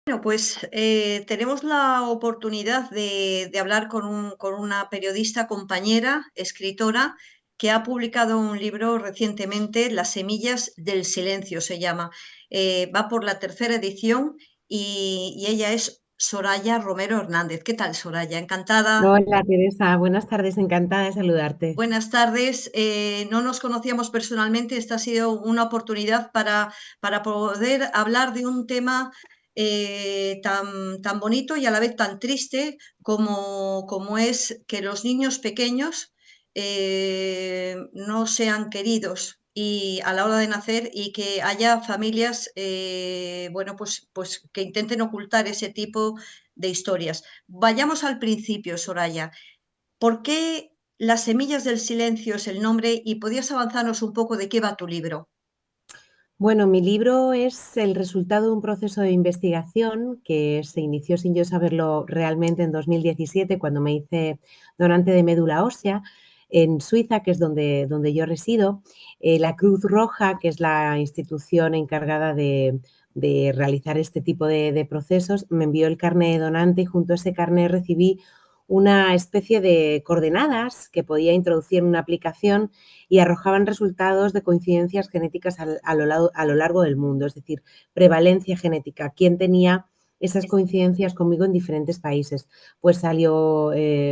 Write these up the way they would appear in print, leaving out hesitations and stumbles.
Bueno, pues tenemos la oportunidad de hablar con una periodista, compañera, escritora, que ha publicado un libro recientemente, Las semillas del silencio se llama. Va por la tercera edición y ella es Soraya Romero Hernández. ¿Qué tal, Soraya? Encantada. Hola Teresa, buenas tardes, encantada de saludarte. Buenas tardes. No nos conocíamos personalmente. Esta ha sido una oportunidad para poder hablar de un tema tan bonito y a la vez tan triste como es que los niños pequeños no sean queridos y a la hora de nacer y que haya familias, bueno, pues que intenten ocultar ese tipo de historias. Vayamos al principio, Soraya. ¿Por qué Las semillas del silencio es el nombre? Y podías avanzarnos un poco de qué va tu libro. Bueno, mi libro es el resultado de un proceso de investigación que se inició sin yo saberlo realmente en 2017, cuando me hice donante de médula ósea en Suiza, que es donde yo resido. La Cruz Roja, que es la institución encargada de realizar este tipo de procesos, me envió el carné de donante y junto a ese carné recibí una especie de coordenadas que podía introducir en una aplicación y arrojaban resultados de coincidencias genéticas a lo largo del mundo, es decir, prevalencia genética, quién tenía esas Es- coincidencias conmigo en diferentes países. Pues salió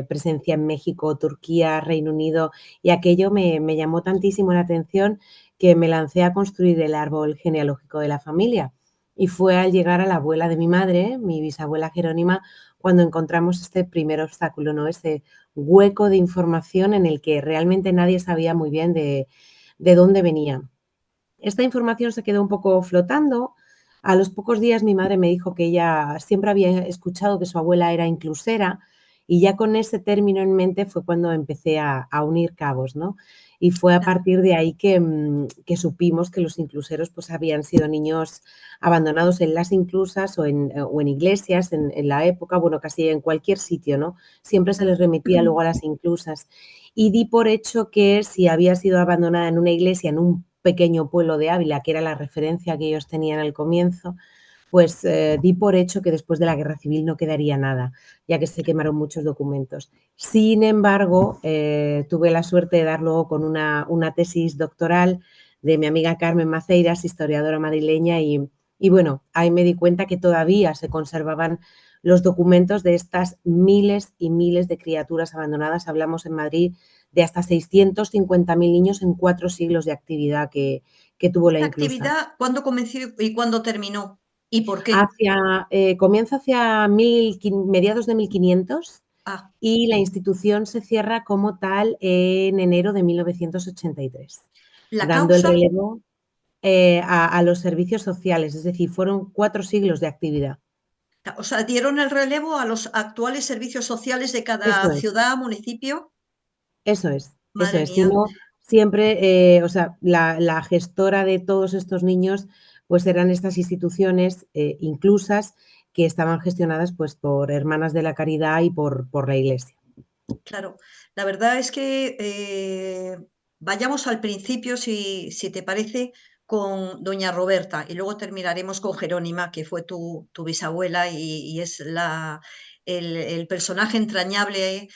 presencia en México, Turquía, Reino Unido y aquello me llamó tantísimo la atención que me lancé a construir el árbol genealógico de la familia. Y fue al llegar a la abuela de mi madre, mi bisabuela Jerónima, cuando encontramos este primer obstáculo, ¿no? Ese hueco de información en el que realmente nadie sabía muy bien de dónde venía. Esta información se quedó un poco flotando. A los pocos días mi madre me dijo que ella siempre había escuchado que su abuela era inclusera y ya con ese término en mente fue cuando empecé a unir cabos, ¿no? Y fue a Claro. partir de ahí que supimos que los incluseros pues habían sido niños abandonados en las inclusas o en iglesias en la época, bueno, casi en cualquier sitio, ¿no? Siempre se Claro. les remitía luego a las inclusas. Y di por hecho que si había sido abandonada en una iglesia, en un pequeño pueblo de Ávila, que era la referencia que ellos tenían al comienzo, pues di por hecho que después de la guerra civil no quedaría nada, ya que se quemaron muchos documentos. Sin embargo, tuve la suerte de dar luego con una tesis doctoral de mi amiga Carmen Maceiras, historiadora madrileña, y bueno, ahí me di cuenta que todavía se conservaban los documentos de estas miles y miles de criaturas abandonadas. Hablamos en Madrid de hasta 650.000 niños en 4 siglos de actividad que tuvo la ¿Esta inclusa. actividad cuándo comenzó y cuándo terminó? ¿Y por qué? Comienza hacia mediados de 1500 Ah, y la institución se cierra como tal en enero de 1983, la dando el causa, relevo a los servicios sociales, es decir, fueron 4 siglos de actividad. o sea, dieron el relevo a los actuales servicios sociales de cada Eso es. ciudad, municipio. Eso es, eso Madre es. Si mía. no, siempre, o sea, la gestora de todos estos niños, pues eran estas instituciones inclusas que estaban gestionadas pues por hermanas de la caridad y por la iglesia. Claro, la verdad es que vayamos al principio, si te parece, con doña Roberta y luego terminaremos con Jerónima, que fue tu bisabuela y es el personaje entrañable,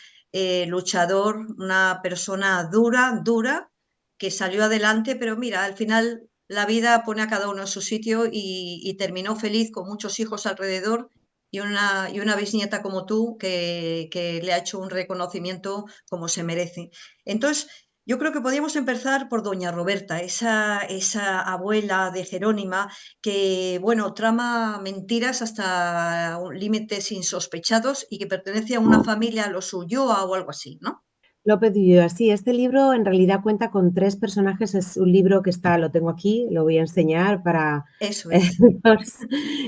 luchador, una persona dura, dura, que salió adelante, pero mira, al final la vida pone a cada uno en su sitio y terminó feliz con muchos hijos alrededor y una bisnieta como tú que le ha hecho un reconocimiento como se merece. Entonces, yo creo que podríamos empezar por doña Roberta, esa abuela de Jerónima que, bueno, trama mentiras hasta límites insospechados y que pertenece a una familia, a los Ulloa o algo así, ¿no? López Ulloa, sí, este libro en realidad cuenta con 3 personajes, es un libro que está, lo tengo aquí, lo voy a enseñar para Eso eh, es. los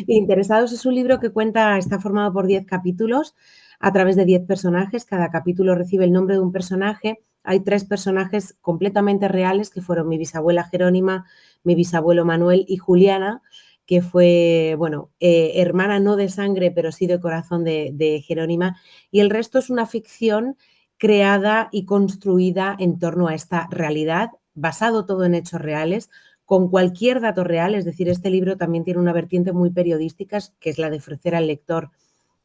interesados. Es un libro que cuenta, está formado por 10 capítulos a través de 10 personajes, cada capítulo recibe el nombre de un personaje. Hay 3 personajes completamente reales que fueron mi bisabuela Jerónima, mi bisabuelo Manuel y Juliana, que fue, bueno, hermana no de sangre, pero sí de corazón de Jerónima, y el resto es una ficción creada y construida en torno a esta realidad, basado todo en hechos reales, con cualquier dato real, es decir, este libro también tiene una vertiente muy periodística, que es la de ofrecer al lector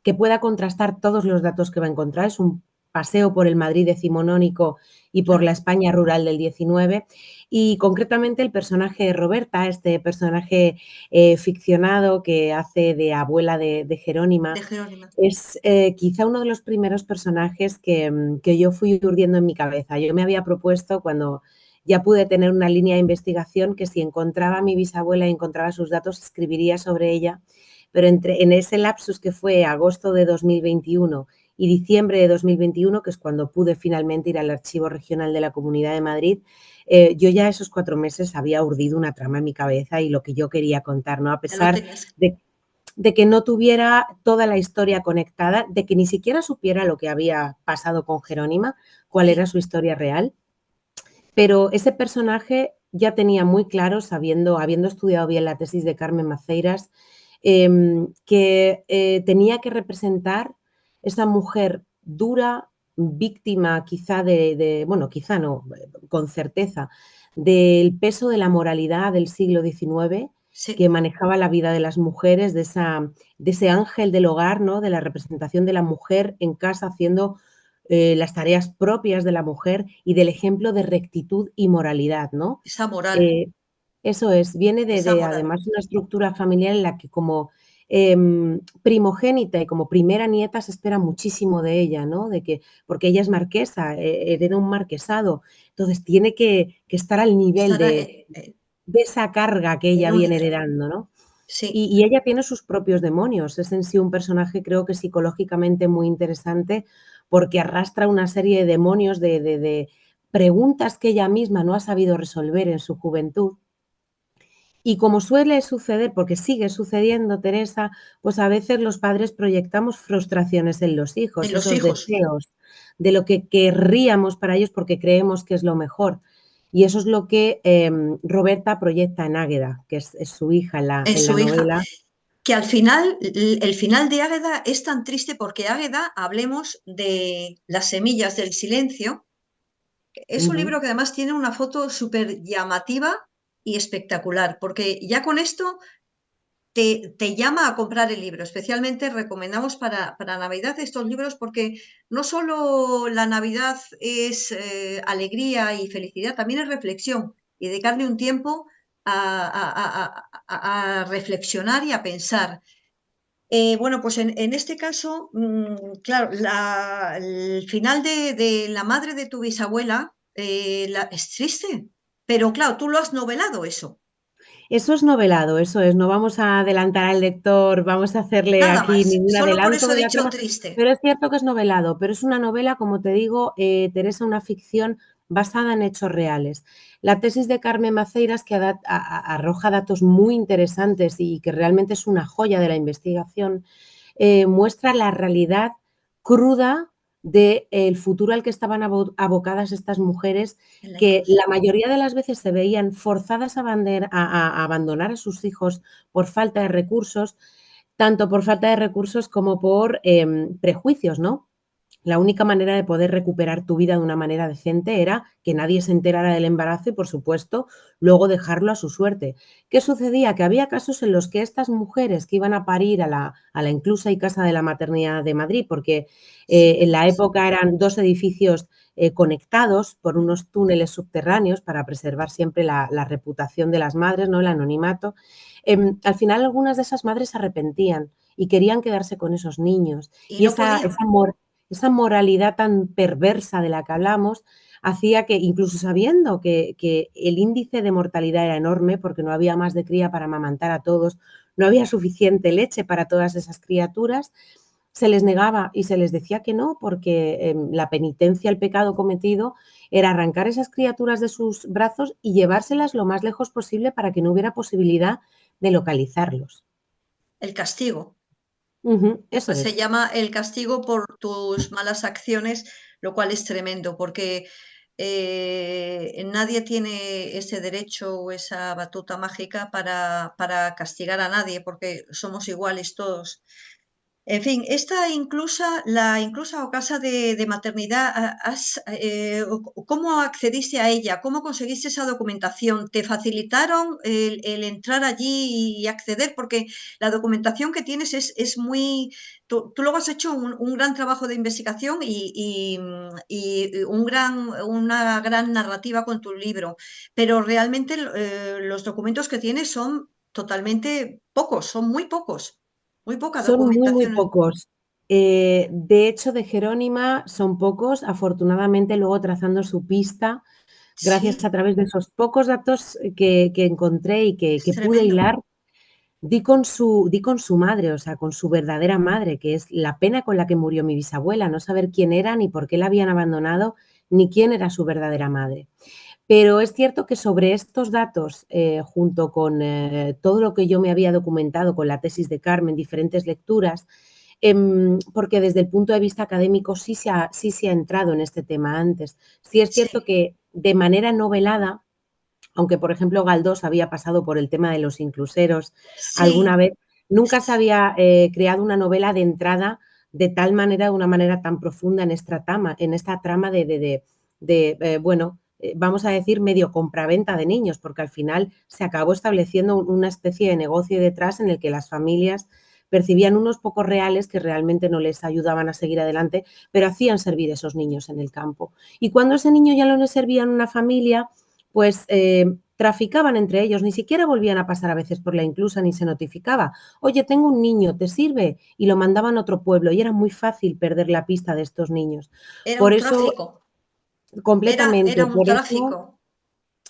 que pueda contrastar todos los datos que va a encontrar. Es un paseo por el Madrid decimonónico y por la Claro, España rural del 19. Y concretamente el personaje de Roberta, este personaje ficcionado que hace de abuela de de Jerónima, Jerónima. es quizá uno de los primeros personajes que yo fui urdiendo en mi cabeza. Yo me había propuesto, cuando ya pude tener una línea de investigación, que si encontraba a mi bisabuela y encontraba sus datos, escribiría sobre ella, pero en ese lapsus que fue agosto de 2021 y diciembre de 2021, que es cuando pude finalmente ir al Archivo Regional de la Comunidad de Madrid, yo ya esos 4 meses había urdido una trama en mi cabeza y lo que yo quería contar, ¿no? A Ya lo pesar tenías. de, de que no tuviera toda la historia conectada, de que ni siquiera supiera lo que había pasado con Jerónima, cuál era Sí, su historia real, pero ese personaje ya tenía muy claro, habiendo estudiado bien la tesis de Carmen Maceiras, que tenía que representar esa mujer dura, víctima quizá bueno, quizá no, con certeza, del peso de la moralidad del siglo XIX, que sí. manejaba la vida de las mujeres, de ese ángel del hogar, ¿no? De la representación de la mujer en casa haciendo las tareas propias de la mujer y del ejemplo de rectitud y moralidad, ¿no? Esa moral, Eh, Eso es, viene esa de moral. además una estructura familiar en la que como primogénita y como primera nieta se espera muchísimo de ella, ¿no? Porque ella es marquesa, hereda un marquesado, entonces tiene que estar al nivel Estar de esa carga que ella en un viene nivel. heredando, ¿no? Sí. Y ella tiene sus propios demonios. Es en sí un personaje, creo que psicológicamente muy interesante, porque arrastra una serie de demonios, de preguntas que ella misma no ha sabido resolver en su juventud. Y como suele suceder, porque sigue sucediendo, Teresa, pues a veces los padres proyectamos frustraciones en los En hijos, los esos hijos. deseos de lo que querríamos para ellos porque creemos que es lo mejor. Y eso es lo que Roberta proyecta en Águeda, que es su hija En en la su hija. novela. Que al final, el final de Águeda es tan triste porque Águeda, hablemos de Las semillas del silencio, es un Ujú. libro que además tiene una foto súper llamativa y espectacular, porque ya con esto te llama a comprar el libro. Especialmente recomendamos para Navidad estos libros porque no solo la Navidad es alegría y felicidad, también es reflexión y dedicarle un tiempo a reflexionar y a pensar. Bueno, pues en este caso, claro, el final de la madre de tu bisabuela es triste, pero claro, tú lo has novelado eso, Eso es novelado, eso es. No vamos a adelantar al lector, vamos a hacerle nada aquí más. ningún Solo por adelanto eso he de la dicho trama, triste. pero es cierto que es novelado, pero es una novela, como te digo, Teresa, una ficción basada en hechos reales. La tesis de Carmen Maceiras, que arroja datos muy interesantes y que realmente es una joya de la investigación, muestra la realidad cruda del futuro al que estaban abocadas estas mujeres, En la que la inclusión. mayoría de las veces se veían forzadas a abandonar a sus hijos por falta de recursos, tanto por falta de recursos como por prejuicios, ¿no? La única manera de poder recuperar tu vida de una manera decente era que nadie se enterara del embarazo y, por supuesto, luego dejarlo a su suerte. ¿Qué sucedía? Que había casos en los que estas mujeres que iban a parir a la inclusa y Casa de la Maternidad de Madrid, porque Sí, en la además. época eran dos edificios conectados por unos túneles subterráneos para preservar siempre la reputación de las madres, ¿no? El anonimato. Al final, algunas de esas madres se arrepentían y querían quedarse con esos niños. Y Y no podían. esa moralidad tan perversa de la que hablamos hacía que, incluso sabiendo que el índice de mortalidad era enorme, porque no había más de cría para amamantar a todos, no había suficiente leche para todas esas criaturas, se les negaba y se les decía que no, porque la penitencia al pecado cometido era arrancar esas criaturas de sus brazos y llevárselas lo más lejos posible para que no hubiera posibilidad de localizarlos. El castigo. Ujú, eso Se es. llama el castigo por tus malas acciones, lo cual es tremendo, porque nadie tiene ese derecho o esa batuta mágica para castigar a nadie, porque somos iguales todos. En fin, la inclusa o casa de maternidad, ¿cómo accediste a ella? ¿Cómo conseguiste esa documentación? ¿Te facilitaron el entrar allí y acceder? Porque la documentación que tienes es muy... Tú luego has hecho un gran trabajo de investigación y una gran narrativa con tu libro, pero realmente los documentos que tienes son totalmente pocos, son muy pocos, muy poca Son muy, muy documentación. pocos. De hecho, de Jerónima son pocos, afortunadamente luego trazando su pista, gracias Sí, a través de esos pocos datos que encontré y es que pude tremendo. hilar, di con su madre, o sea, con su verdadera madre, que es la pena con la que murió mi bisabuela, no saber quién era, ni por qué la habían abandonado, ni quién era su verdadera madre. Pero es cierto que sobre estos datos, junto con todo lo que yo me había documentado con la tesis de Carmen, diferentes lecturas, porque desde el punto de vista académico sí se ha entrado en este tema antes. Sí es cierto Sí, que de manera novelada, aunque por ejemplo Galdós había pasado por el tema de los incluseros alguna sí, vez, nunca se había creado una novela de entrada de tal manera, de una manera tan profunda en esta trama bueno, vamos a decir medio compraventa de niños, porque al final se acabó estableciendo una especie de negocio detrás en el que las familias percibían unos pocos reales que realmente no les ayudaban a seguir adelante, pero hacían servir esos niños en el campo. Y cuando ese niño ya no le servía en una familia, pues traficaban entre ellos, ni siquiera volvían a pasar a veces por la inclusa ni se notificaba. Oye, tengo un niño, ¿te sirve? Y lo mandaban a otro pueblo y era muy fácil perder la pista de estos niños. era Por un eso, tráfico, era completamente, un por eso tráfico.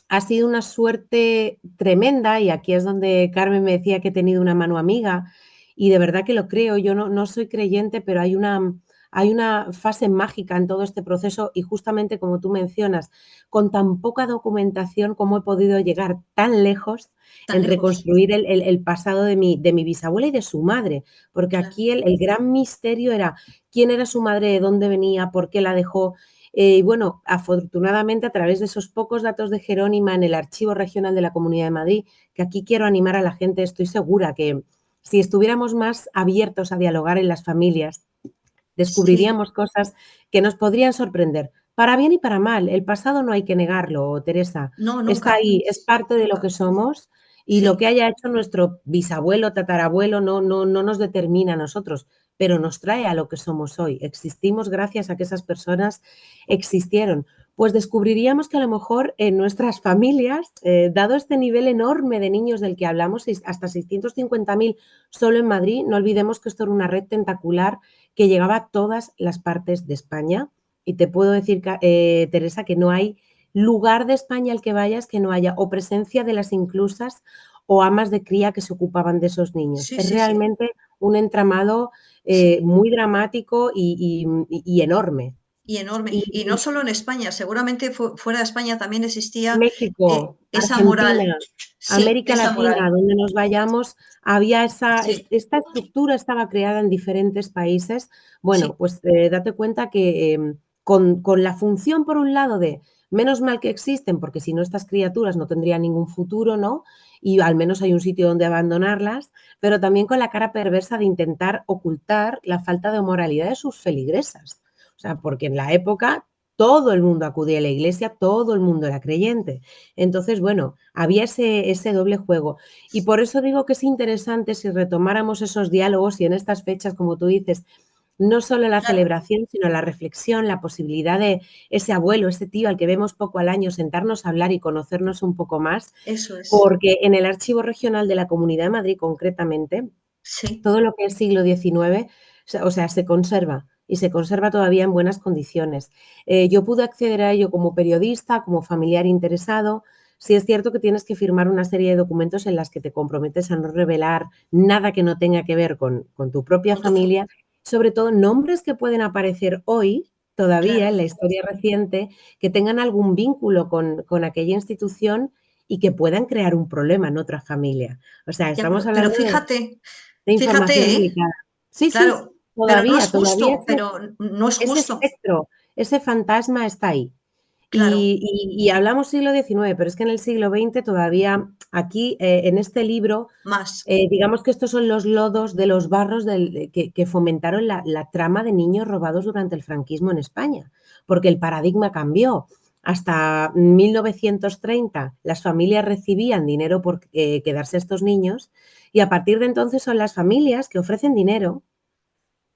ha sido una suerte tremenda y aquí es donde Carmen me decía que he tenido una mano amiga y de verdad que lo creo. Yo no soy creyente, pero hay una fase mágica en todo este proceso y justamente como tú mencionas, con tan poca documentación, cómo he podido llegar tan lejos Tan en lejos, reconstruir el pasado de mi bisabuela y de su madre, porque claro. aquí el gran misterio era quién era su madre, de dónde venía, por qué la dejó. Y bueno, afortunadamente a través de esos pocos datos de Jerónima en el Archivo Regional de la Comunidad de Madrid, que aquí quiero animar a la gente, estoy segura que si estuviéramos más abiertos a dialogar en las familias, Sí, descubriríamos cosas que nos podrían sorprender, para bien y para mal. El pasado no hay que negarlo, Teresa. no, Está nunca, ahí, es parte de lo que nunca. somos y lo que Sí, haya hecho nuestro bisabuelo, tatarabuelo, no nos determina a nosotros, pero nos trae a lo que somos hoy. Existimos gracias a que esas personas existieron. Pues descubriríamos que a lo mejor en nuestras familias, dado este nivel enorme de niños del que hablamos, hasta 650.000 solo en Madrid, no olvidemos que esto era una red tentacular que llegaba a todas las partes de España. Y te puedo decir, Teresa, que no hay lugar de España al que vayas que no haya o presencia de las inclusas o amas de cría que se ocupaban de esos niños. sí, Es sí, sí, realmente un entramado sí. muy dramático y enorme. Y enorme. Y Y no solo en España, seguramente fuera de España también existía México, esa moral. Argentina, Sí, América esa Latina, moral. donde nos vayamos, había Sí, esta estructura estaba creada en diferentes países. Bueno, sí, pues date cuenta que con la función, por un lado, de menos mal que existen, porque si no estas criaturas no tendrían ningún futuro, ¿no? Y al menos hay un sitio donde abandonarlas, pero también con la cara perversa de intentar ocultar la falta de moralidad de sus feligresas. O sea, porque en la época todo el mundo acudía a la iglesia, todo el mundo era creyente. Entonces, bueno, había ese doble juego. Y por eso digo que es interesante si retomáramos esos diálogos y en estas fechas, como tú dices, no solo la claro, celebración, sino la reflexión, la posibilidad de ese abuelo, ese tío al que vemos poco al año, sentarnos a hablar y conocernos un poco más, eso es. porque en el Archivo Regional de la Comunidad de Madrid, concretamente, Sí, todo lo que es siglo XIX, o sea, se conserva y se conserva todavía en buenas condiciones. Yo pude acceder a ello como periodista, como familiar interesado. Sí es cierto que tienes que firmar una serie de documentos en las que te comprometes a no revelar nada que no tenga que ver con tu propia con tu familia, sobre todo nombres que pueden aparecer hoy todavía claro. en la historia reciente, que tengan algún vínculo con aquella institución y que puedan crear un problema en otra familia. O sea, Ya, estamos pero hablando fíjate, de información fíjate, ¿eh? delicada. Sí, sí, Claro, pero no es todavía justo, pero no es ese justo. espectro, ese fantasma está ahí. claro, Y hablamos siglo XIX, pero es que en el siglo XX todavía aquí, en este libro, más, digamos que estos son los lodos de los barros que fomentaron la trama de niños robados durante el franquismo en España, porque el paradigma cambió. Hasta 1930 las familias recibían dinero por quedarse estos niños y a partir de entonces son las familias que ofrecen dinero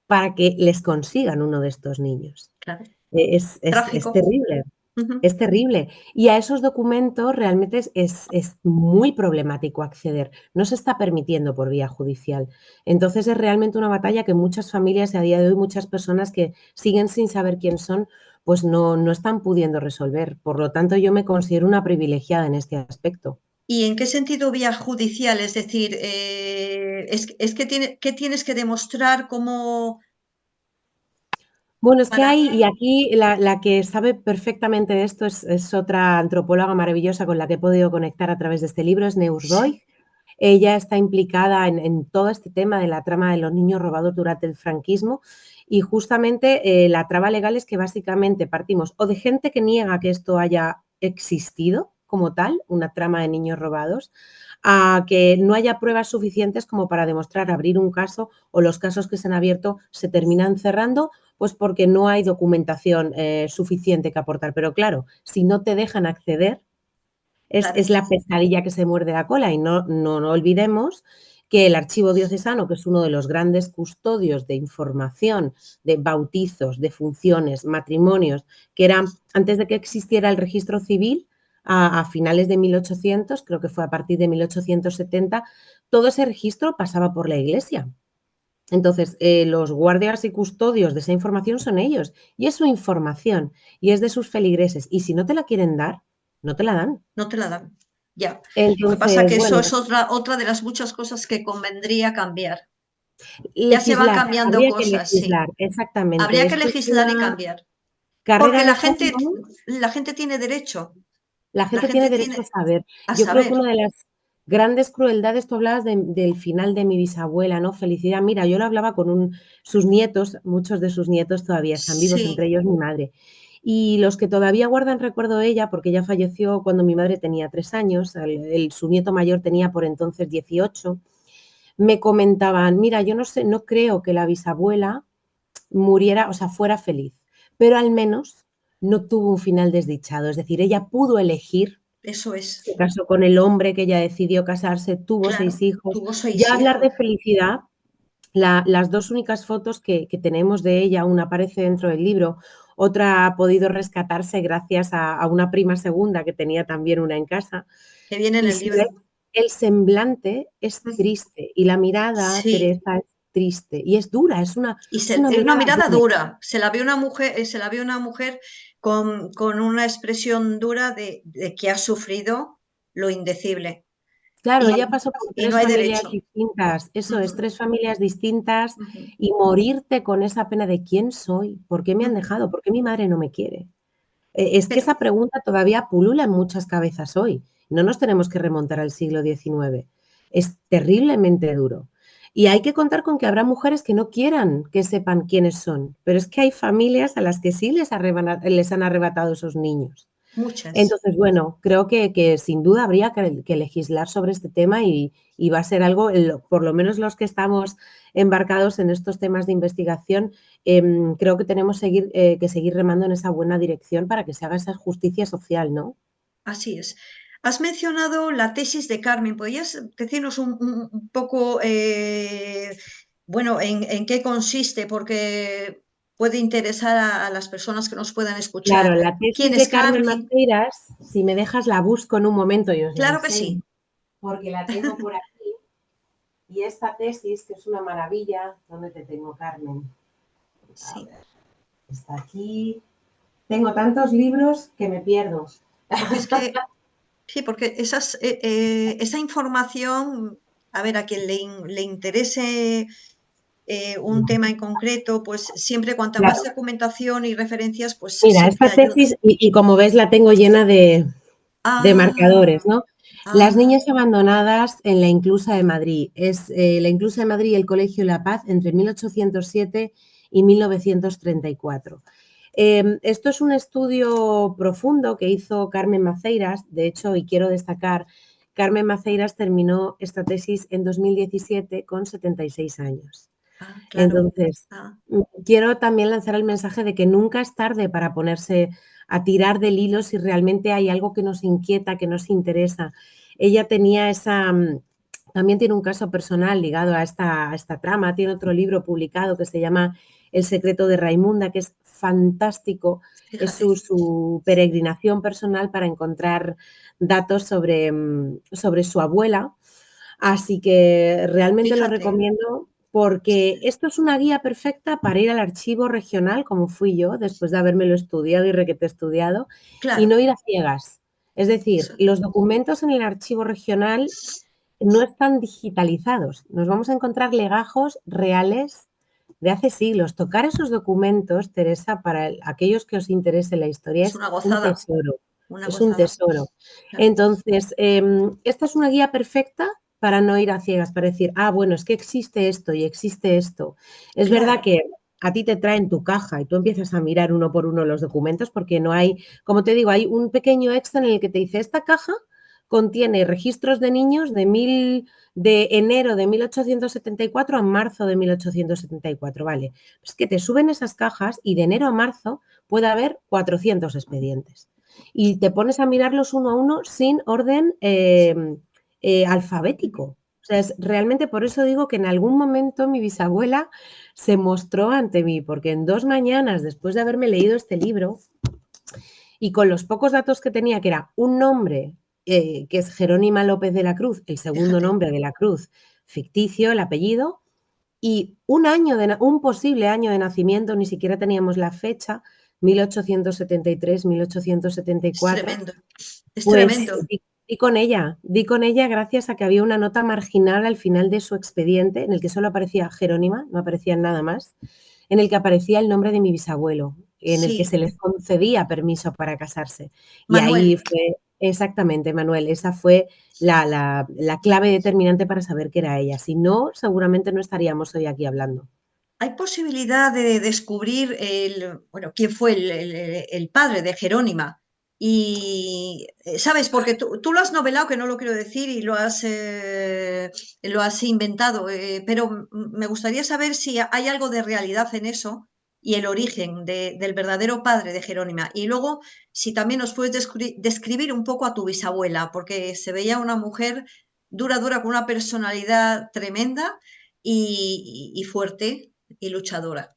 para que les consigan uno de estos niños. claro. Es Tráfico. terrible, Ujú. es terrible. Y a esos documentos realmente es muy problemático acceder. No se está permitiendo por vía judicial. Entonces es realmente una batalla que muchas familias y a día de hoy muchas personas que siguen sin saber quién son, pues no están pudiendo resolver. Por lo tanto, yo me considero una privilegiada en este aspecto. ¿Y en qué sentido vía judicial? Es decir, es que ¿qué tienes que demostrar como Bueno, es que para... hay, y aquí la que sabe perfectamente de esto es otra antropóloga maravillosa con la que he podido conectar a través de este libro, es Neus Sí, Roig. Ella está implicada en todo este tema de la trama de los niños robados durante el franquismo y justamente la trama legal es que básicamente partimos o de gente que niega que esto haya existido como tal, una trama de niños robados, a que no haya pruebas suficientes como para demostrar abrir un caso o los casos que se han abierto se terminan cerrando pues porque no hay documentación suficiente que aportar. Pero claro, si no te dejan acceder, claro, es la pesadilla que se muerde la cola y no olvidemos que el Archivo Diocesano, que es uno de los grandes custodios de información de bautizos, de funciones, matrimonios, que eran antes de que existiera el registro civil, a finales de 1800, creo que fue a partir de 1870, todo ese registro pasaba por la Iglesia. Entonces, los guardias y custodios de esa información son ellos y es su información y es de sus feligreses y si no te la quieren dar, no te la dan. no te la dan. Ya. Lo que pasa Entonces, que eso bueno, es otra de las muchas cosas que convendría cambiar. Ya se van legislar, cambiando habría que cosas, sí. legislar, exactamente. Habría que Esto es legislar y una cambiar. carrera Porque de fondo. la gente tiene derecho, La la gente tiene gente derecho a tiene saber. a Yo creo que saber. una de las grandes crueldades, tú hablabas del final de mi bisabuela, ¿no? Felicidad. Mira, yo lo hablaba con sus nietos, muchos de sus nietos todavía están vivos, Sí, entre ellos mi madre. Y los que todavía guardan recuerdo de ella, porque ella falleció cuando mi madre tenía 3 años, su nieto mayor tenía por entonces 18, me comentaban, mira, yo no sé, no creo que la bisabuela muriera, o sea, fuera feliz, pero al menos no tuvo un final desdichado, es decir, ella pudo elegir, eso es. se casó con el hombre que ella decidió casarse, tuvo Claro, 6 hijos. tuvo seis Ya hablar de hijos. felicidad, las dos únicas fotos que tenemos de ella, una aparece dentro del libro, otra ha podido rescatarse gracias a una prima segunda que tenía también una en casa. Que viene en Y el si ves, libro. el semblante es triste y la mirada, Sí, Teresa, es triste y es dura, y es una es una mirada mirada dura. dura. Se la vio una mujer, se la vio una mujer con una expresión dura de que ha sufrido lo indecible. Claro, Y, ella pasó por y no 3 hay familias derecho. distintas, eso es, Ujú, 3 familias distintas ujú, y morirte con esa pena de quién soy, por qué me han ujú. dejado, por qué mi madre no me quiere. Es que Pero esa pregunta todavía pulula en muchas cabezas hoy. No nos tenemos que remontar al siglo XIX. Es terriblemente duro. Y hay que contar con que habrá mujeres que no quieran que sepan quiénes son, pero es que hay familias a las que sí les han arrebatado esos niños. muchas. Entonces, bueno, creo que sin duda habría que legislar sobre este tema y va a ser algo, por lo menos los que estamos embarcados en estos temas de investigación, creo que tenemos que seguir remando en esa buena dirección para que se haga esa justicia social, ¿no? Así es. Has mencionado la tesis de Carmen. ¿Podrías decirnos un poco, bueno, en qué consiste? Porque puede interesar a las personas que nos puedan escuchar. Claro, la ¿Quién tesis es de Carmen Carmen? Maceiras, si me dejas la busco en un momento y os la Claro que enseño, sí. porque la tengo por aquí. Y esta tesis, que es una maravilla, ¿dónde te tengo, Carmen? A Sí, ver, está aquí. Tengo tantos libros que me pierdo. porque es que, sí, porque esa información, a ver, a quien le interese un tema en concreto, pues siempre cuanta más Claro. documentación y referencias, pues Mira, siempre esta ayuda. tesis, y como ves, la tengo llena de marcadores, Ah, ¿no? Las ah, niñas abandonadas en la Inclusa de Madrid. Es la Inclusa de Madrid y el Colegio La Paz entre 1807 y 1934. Esto es un estudio profundo que hizo Carmen Maceiras, de hecho, y quiero destacar, Carmen Maceiras terminó esta tesis en 2017 con 76 años. Ah, claro. Entonces, Ah, quiero también lanzar el mensaje de que nunca es tarde para ponerse a tirar del hilo si realmente hay algo que nos inquieta, que nos interesa. Ella tenía también tiene un caso personal ligado a esta trama, tiene otro libro publicado que se llama El secreto de Raimunda, que es fantástico, es fíjate. su peregrinación personal para encontrar datos sobre su abuela. Así que realmente lo Fíjate. recomiendo porque esto es una guía perfecta para ir al archivo regional, como fui yo, después de habérmelo estudiado y requete estudiado, y Claro. no ir a ciegas. Es decir, Eso. los documentos en el archivo regional no están digitalizados. Nos vamos a encontrar legajos reales de hace siglos. Tocar esos documentos, Teresa, para aquellos que os interese la historia, Es es una un gozada. tesoro. Una Es un gozada. tesoro. Claro. Entonces, esta es una guía perfecta para no ir a ciegas, para decir, ah, bueno, es que existe esto y existe esto. Es verdad Claro. que a ti te traen tu caja y tú empiezas a mirar uno por uno los documentos porque no hay, como te digo, hay un pequeño extra en el que te dice, esta caja contiene registros de niños de enero de 1874 a marzo de 1874, ¿vale? Es que te suben esas cajas y de enero a marzo puede haber 400 expedientes. Y te pones a mirarlos uno a uno sin orden alfabético. O sea, es realmente por eso digo que en algún momento mi bisabuela se mostró ante mí, porque en 2 mañanas después de haberme leído este libro, y con los pocos datos que tenía, que era un nombre, que es Jerónima López de la Cruz, el segundo Fíjate. nombre de la Cruz, ficticio, el apellido, y un posible año de nacimiento, ni siquiera teníamos la fecha, 1873, Es 1874, tremendo. Es pues tremendo. di con ella gracias a que había una nota marginal al final de su expediente en el que solo aparecía Jerónima, no aparecía nada más, en el que aparecía el nombre de mi bisabuelo, en el que Sí. se les concedía permiso para casarse. Y ahí Manuel, fue, exactamente, Manuel, esa fue la clave determinante para saber que era ella. Si no, seguramente no estaríamos hoy aquí hablando. ¿hay posibilidad de descubrir bueno, quién fue el padre de Jerónima? Y, ¿sabes? Porque tú lo has novelado, que no lo quiero decir, y lo has inventado, pero me gustaría saber si hay algo de realidad en eso y el origen del verdadero padre de Jerónima. Y luego, si también nos puedes describir un poco a tu bisabuela, porque se veía una mujer dura, dura, con una personalidad tremenda y fuerte y luchadora.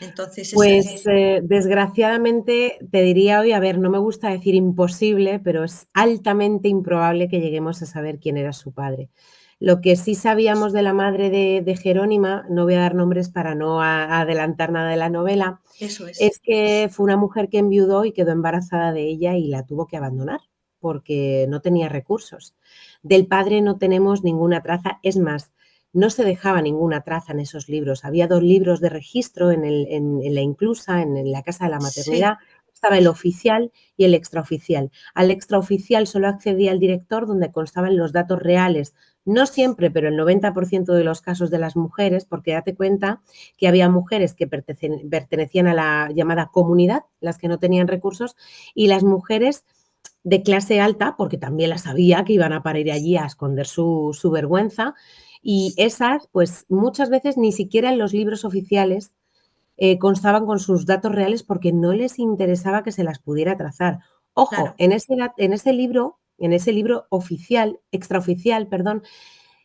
Entonces, Pues desgraciadamente te diría hoy, a ver, no me gusta decir imposible, pero es altamente improbable que lleguemos a saber quién era su padre. Lo que sí sabíamos de la madre de Jerónima, no voy a dar nombres para no adelantar nada de la novela, eso es, es que fue una mujer que enviudó y quedó embarazada de ella y la tuvo que abandonar porque no tenía recursos. Del padre no tenemos ninguna traza, es más, no se dejaba ninguna traza en esos libros. Había 2 libros de registro en la inclusa, en la casa de la maternidad. sí, Estaba el oficial y el extraoficial. Al extraoficial solo accedía el director, donde constaban los datos reales. No siempre, pero el 90% de los casos de las mujeres, porque date cuenta que había mujeres que pertenecían a la llamada comunidad, las que no tenían recursos, y las mujeres de clase alta, porque también las había que iban a parir allí a esconder su vergüenza, y esas, pues muchas veces ni siquiera en los libros oficiales constaban con sus datos reales porque no les interesaba que se las pudiera trazar. Ojo, claro, en ese libro oficial, extraoficial, perdón,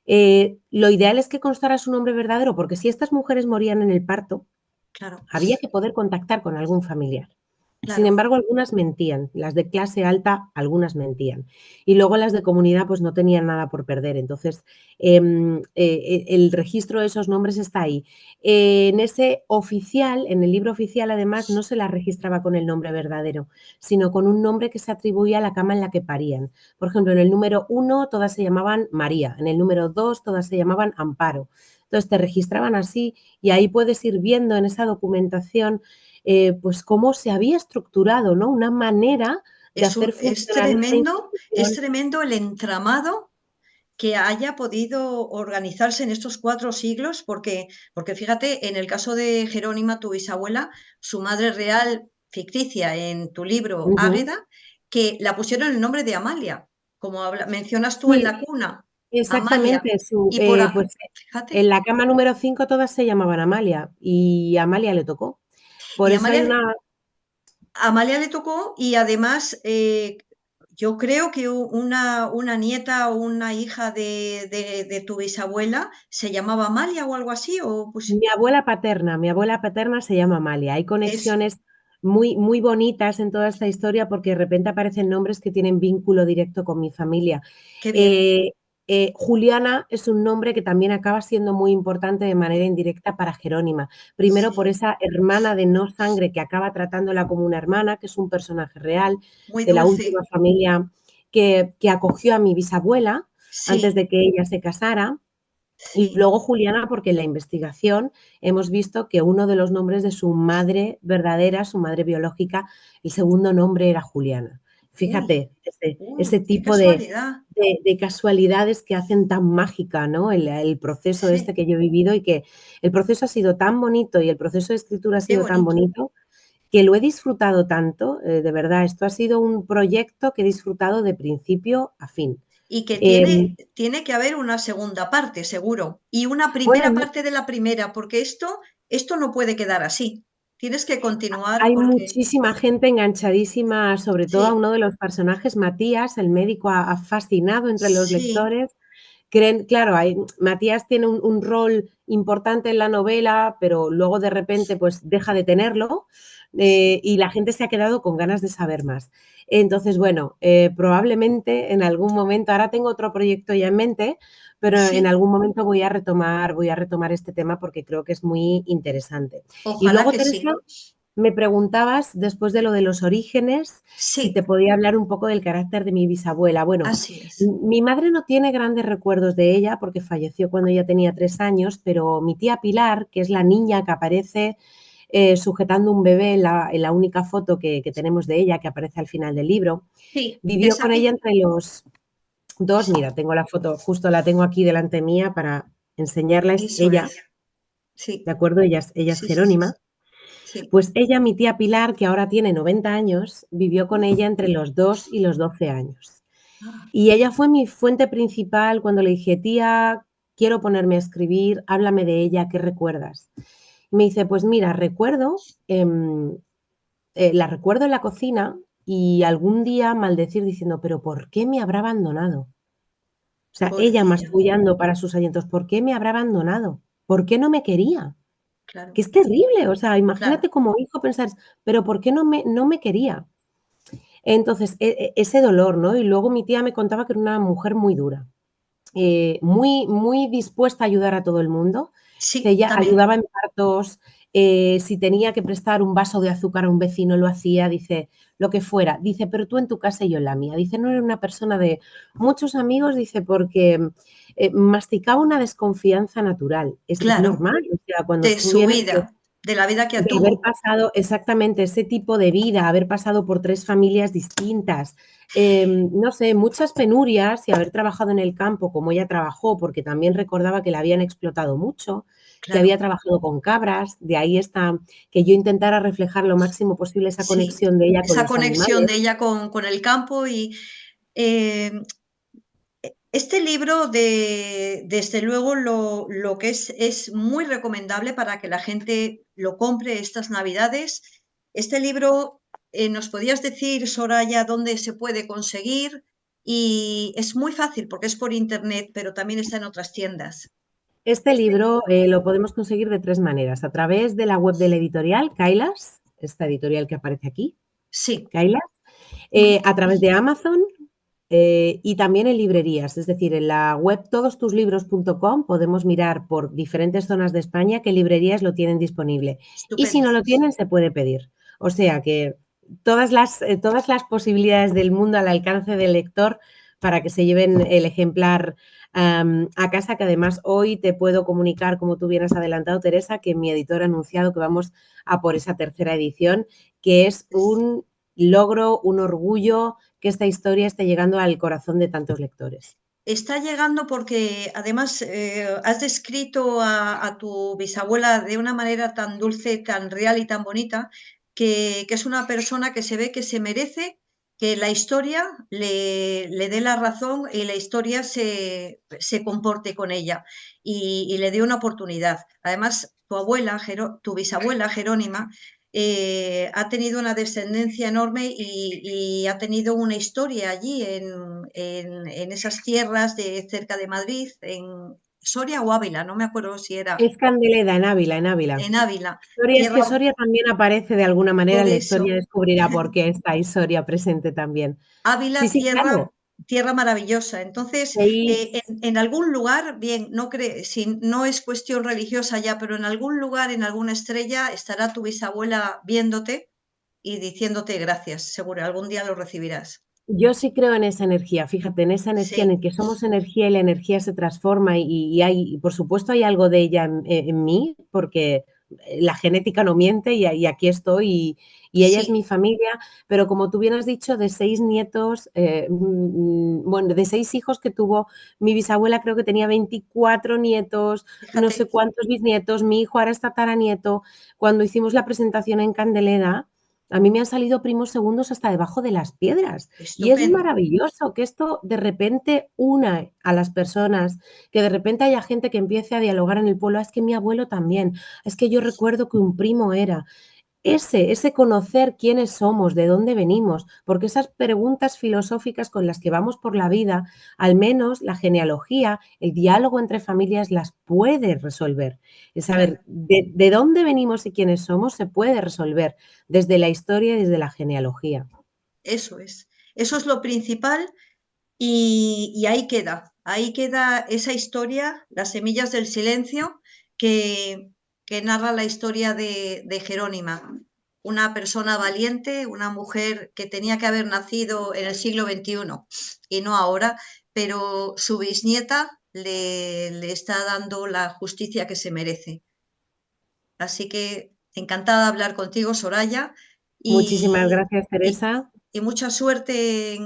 lo ideal es que constara su nombre verdadero, porque si estas mujeres morían en el parto, claro, había que poder contactar con algún familiar. Sin claro. embargo, algunas mentían, las de clase alta, algunas mentían. Y luego las de comunidad, pues no tenían nada por perder. Entonces, el registro de esos nombres está ahí. En ese oficial, en el libro oficial, además, no se las registraba con el nombre verdadero, sino con un nombre que se atribuía a la cama en la que parían. Por ejemplo, en el número 1 todas se llamaban María, en el número 2 todas se llamaban Amparo. Entonces, te registraban así y ahí puedes ir viendo en esa documentación pues cómo se había estructurado, ¿no? Una manera de hacer funcionar esta Es institución. tremendo el entramado que haya podido organizarse en estos 4 siglos, porque fíjate, en el caso de Jerónima, tu bisabuela, su madre real ficticia en tu libro Ujú. Águeda, que la pusieron el nombre de Amalia, como mencionas tú en Sí, la cuna, Amalia, exactamente, y por, pues, fíjate, en la cama número 5 todas se llamaban Amalia, y a Amalia le tocó. Por y eso hay Amalia, una Amalia le tocó y además yo creo que una nieta o una hija de tu bisabuela se llamaba Amalia o algo así, o pues mi abuela paterna se llama Amalia. Hay eso, conexiones muy, muy bonitas en toda esta historia porque de repente aparecen nombres que tienen vínculo directo con mi familia. qué bien, Eh, Juliana es un nombre que también acaba siendo muy importante de manera indirecta para Jerónima. Primero por sí, esa hermana de no sangre que acaba tratándola como una hermana, que es un personaje real muy de la última dulce, familia que acogió a mi bisabuela antes sí, de que ella se casara. Y sí, luego Juliana, porque en la investigación hemos visto que uno de los nombres de su madre verdadera, su madre biológica, el segundo nombre era Juliana. uy, Fíjate, ese qué tipo casualidad, de casualidades que hacen tan mágica, ¿no? El proceso este sí, que yo he vivido y que el proceso ha sido tan bonito y el proceso de escritura ha qué sido tan bonito. bonito que lo he disfrutado tanto, de verdad, esto ha sido un proyecto que he disfrutado de principio a fin. Y que Em, tiene que haber una segunda parte, seguro, y una bueno, primera parte de la primera, porque esto no puede quedar así. Tienes que continuar hay porque muchísima gente enganchadísima, sobre todo a sí, uno de los personajes, Matías, el médico, ha fascinado entre los sí, lectores. Creen, claro, Matías tiene un rol importante en la novela, pero luego de repente pues deja de tenerlo sí. y la gente se ha quedado con ganas de saber más. Entonces, bueno, probablemente en algún momento, ahora tengo otro proyecto ya en mente, pero en Sí, algún momento voy a retomar este tema porque creo que es muy interesante. Y ojalá luego, que Teresa, sí. me preguntabas, después de lo de los orígenes, si te Sí, podía hablar un poco del carácter de mi bisabuela. Bueno, así es. mi madre no tiene grandes recuerdos de ella porque falleció cuando ella tenía 3 años, pero mi tía Pilar, que es la niña que aparece sujetando un bebé en la única foto que tenemos de ella, que aparece al final del libro, Sí, vivió esa con ella pi- entre los dos. Mira, tengo la foto, justo la tengo aquí delante mía para enseñarles eso ella, es. Sí, ¿de acuerdo? Ella es sí, sí, sí, sí. Jerónima. Sí. Pues ella, mi tía Pilar, que ahora tiene 90 años, vivió con ella entre los 2 y los 12 años. Ah, Y ella fue mi fuente principal cuando le dije, tía, quiero ponerme a escribir, háblame de ella, ¿qué recuerdas? Y me dice, pues mira, la recuerdo en la cocina y algún día maldecir diciendo, pero ¿por qué me habrá abandonado? O sea, ella pobrecilla, mascullando para sus alientos, ¿por qué me habrá abandonado? ¿Por qué no me quería? claro, Que es terrible, o sea, claro. imagínate como hijo pensar, pero ¿por qué no me quería? Entonces, ese dolor, ¿no? Y luego mi tía me contaba que era una mujer muy dura, muy, muy dispuesta a ayudar a todo el mundo. Dice, Sí, ella también, ayudaba en partos, si tenía que prestar un vaso de azúcar a un vecino, lo hacía, dice, lo que fuera. Dice, pero tú en tu casa y yo en la mía. Dice, no era una persona de muchos amigos, dice, porque masticaba una desconfianza natural. Es claro, normal, o sea, cuando de tú su vienes vida, de la vida que de haber tuvo. pasado exactamente ese tipo de vida, haber pasado por 3 familias distintas, no sé, muchas penurias y haber trabajado en el campo como ella trabajó, porque también recordaba que la habían explotado mucho, que había Claro, trabajado con cabras, de ahí está que yo intentara reflejar lo máximo posible esa sí, conexión de ella con esa los conexión animales. de ella con el campo y eh, este libro, desde luego, lo que es muy recomendable para que la gente lo compre estas Navidades. Este libro, ¿nos podías decir, Soraya, dónde se puede conseguir? Y es muy fácil porque es por internet, pero también está en otras tiendas. Este libro lo podemos conseguir de 3 maneras, a través de la web de la editorial Kailas, esta editorial que aparece aquí, Sí. Kailas, Ujú. a través de Amazon. Y también en librerías, es decir, en la web todostuslibros.com podemos mirar por diferentes zonas de España qué librerías lo tienen disponible. Y si Estupendo. no lo tienen, se puede pedir. O sea que todas las posibilidades del mundo al alcance del lector para que se lleven el ejemplar a casa, que además hoy te puedo comunicar, como tú bien has adelantado, Teresa, que mi editor ha anunciado que vamos a por esa tercera edición, que es un logro, un orgullo que esta historia esté llegando al corazón de tantos lectores. Está llegando porque además has descrito a tu bisabuela de una manera tan dulce, tan real y tan bonita, que es una persona que se ve que se merece que la historia le dé la razón y la historia se comporte con ella y le dé una oportunidad. Además, tu abuela, tu bisabuela Jerónima, ha tenido una descendencia enorme y ha tenido una historia allí en esas tierras de cerca de Madrid, en Soria o Ávila, no me acuerdo si era Es Candeleda, en Ávila, en Ávila. en Ávila, Soria, es que tierra Soria también aparece de alguna manera por en la historia, eso. descubrirá por qué está ahí Soria presente también. Sí, Ávila, sí, claro. tierra maravillosa. Entonces, 6 en algún lugar, bien, si no es cuestión religiosa ya, pero en algún lugar, en alguna estrella, estará tu bisabuela viéndote y diciéndote gracias. Seguro, algún día lo recibirás. Yo sí creo en esa energía, fíjate, en esa energía en Sí, el que somos energía y la energía se transforma y hay, por supuesto, hay algo de ella en mí, porque la genética no miente y aquí estoy y ella es sí, mi familia, pero como tú bien has dicho, de 6 nietos, bueno, de 6 hijos que tuvo mi bisabuela, creo que tenía 24 nietos, no sé fíjate, cuántos bisnietos, mi hijo ahora es tataranieto. Cuando hicimos la presentación en Candeleda, a mí me han salido primos segundos hasta debajo de las piedras. Y es estupendo. maravilloso que esto de repente una a las personas, que de repente haya gente que empiece a dialogar en el pueblo. "Ah, es que mi abuelo también, es que yo recuerdo que un primo era". Ese conocer quiénes somos, de dónde venimos, porque esas preguntas filosóficas con las que vamos por la vida, al menos la genealogía, el diálogo entre familias las puede resolver. El Claro, saber de dónde venimos y quiénes somos se puede resolver desde la historia y desde la genealogía. eso es. Eso es lo principal y ahí queda esa historia, las semillas del silencio, que, que narra la historia de Jerónima, una persona valiente, una mujer que tenía que haber nacido en el siglo XXI y no ahora, pero su bisnieta le está dando la justicia que se merece. Así que encantada de hablar contigo, Soraya, Muchísimas y, gracias, y- Teresa. y mucha suerte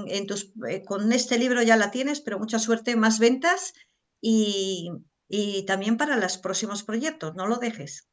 con este libro ya la tienes, pero mucha suerte en más ventas y, y también para los próximos proyectos, no lo dejes.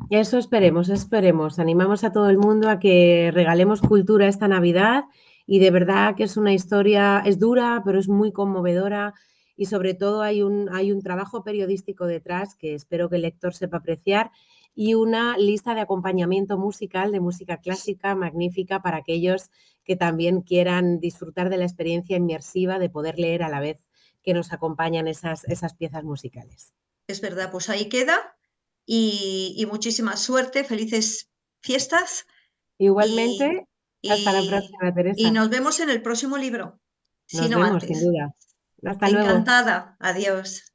Eso esperemos, esperemos. Animamos a todo el mundo a que regalemos cultura esta Navidad y de verdad que es una historia, es dura, pero es muy conmovedora y sobre todo hay un trabajo periodístico detrás que espero que el lector sepa apreciar y una lista de acompañamiento musical, de música clásica magnífica para aquellos que también quieran disfrutar de la experiencia inmersiva de poder leer a la vez que nos acompañan esas piezas musicales. Es verdad, pues ahí queda y muchísima suerte, felices fiestas y, Igualmente, hasta la y, próxima, y Teresa. nos vemos en el próximo libro, si Nos no vemos, sin antes. duda. Hasta luego. Encantada, adiós.